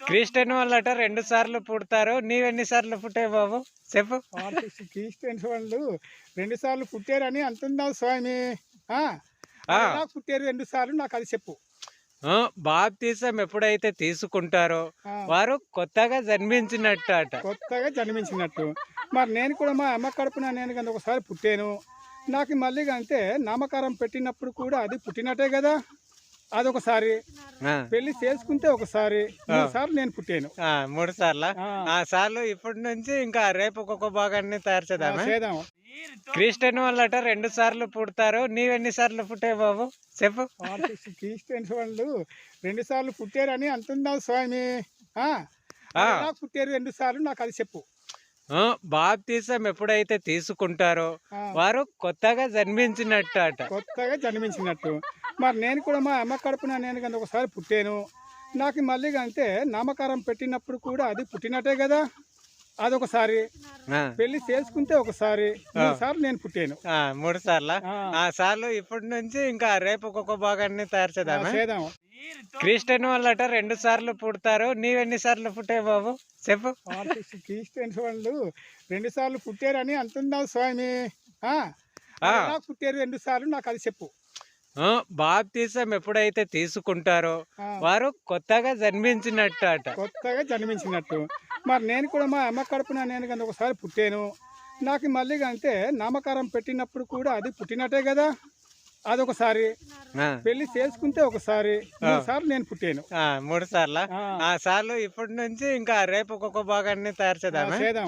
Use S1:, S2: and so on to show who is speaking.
S1: Christian వాళ్ళట 2 సార్లు పుడతారు. నీవెన్ని సార్లు పుట్టావు బాబు? చెప్పు.
S2: క్రిస్టియన్స్ వాళ్ళు 2 సార్లు పుట్టారని అంటున్నావు స్వామి.
S1: ఆ!
S2: ఎలా పుట్టారు 2 సార్లు నాకు అది చెప్పు.
S1: బాప్తిసం ఎప్పుడైతే తీసుకుంటారో
S2: ఆ,
S1: వారు కొత్తగా జన్మించినట్టు అట.
S2: కొత్తగా జన్మించినట్టు. మరి నేను కూడా మా అమ్మ కడుపున నేను కనుక ఒకసారి పుట్టాను. నాకు మళ్ళీ అంటే నామకరణం పెట్టినప్పుడు కూడా అది పుట్టినట్టే కదా. అదొకసారి
S1: ఆ,
S2: పెళ్లి చేసుకుంటే ఒకసారి 3 సార్లు నేను పుట్టాను.
S1: 3 సార్లా?
S2: ఆ,
S1: ఆ సార్లు ఇప్పటి నుంచి ఇంకా రేపు ఒక్కొక్క భాగాన్ని తయారు చేద్దామా?
S2: చేద్దాం.
S1: క్రిస్టియన్ వాళ్ళట 2 సార్లు పుడతారు. నీవెన్ని సార్లు పుట్టావు బాబు? చెప్పు.
S2: క్రిస్టియన్స్ వాళ్ళు 2 సార్లు పుట్టారని అంటున్నావు స్వామి.
S1: ఆ,
S2: ఎలా పుట్టారు 2 సార్లు నాకు అది చెప్పు.
S1: బాప్తిసం ఎప్పుడైతే తీసుకుంటారో
S2: ఆ,
S1: వారు కొత్తగా జన్మించినట్టు అట.
S2: కొత్తగా జన్మించినట్టు. మరి నేను కూడా మా అమ్మ కడుపున నేను కనుక ఒకసారి పుట్టాను. నాకు మళ్ళీ అంటే నామకరణం పెట్టినప్పుడు కూడా అది పుట్టినట్టే కదా. అదొకసారి
S1: ఆ,
S2: పెళ్లి చేసుకుంటే ఒకసారి 3 సార్లు నేను పుట్టాను.
S1: 3 సార్లా?
S2: ఆ,
S1: ఆ సార్లు ఇప్పటి నుంచి ఇంకా రేపు ఒక్కొక్క భాగాన్ని తయారు చేద్దామా?
S2: చేద్దాం.
S1: క్రిస్టియన్ వాళ్ళట 2 సార్లు పుడతారు. నీవెన్ని సార్లు పుట్టావు బాబు? చెప్పు.
S2: క్రిస్టియన్స్ వాళ్ళు 2 సార్లు పుట్టారని అంటున్నావు స్వామి. ఆ,
S1: ఆ,
S2: ఎలా పుట్టారు 2 సార్లు నాకు అది చెప్పు.
S1: బాప్తిసం ఎప్పుడైతే తీసుకుంటారో
S2: ఆ,
S1: వారు కొత్తగా జన్మించినట్టు అట.
S2: కొత్తగా జన్మించినట్టు. మరి నేను కూడా మా అమ్మ కడుపున నేను కనుక ఒకసారి పుట్టాను. నాకు మళ్ళీ అంటే నామకరణం పెట్టినప్పుడు కూడా అది పుట్టినట్టే కదా. అదొకసారి
S1: ఆ,
S2: పెళ్లి చేసుకుంటే ఒకసారి 3 సార్లు నేను పుట్టాను.
S1: 3 సార్లా?
S2: ఆ,
S1: ఆ సార్లు ఇప్పటి నుంచి ఇంకా రేపు ఒక్కొక్క భాగాన్ని తయారు చేద్దామా?
S2: చేద్దాం.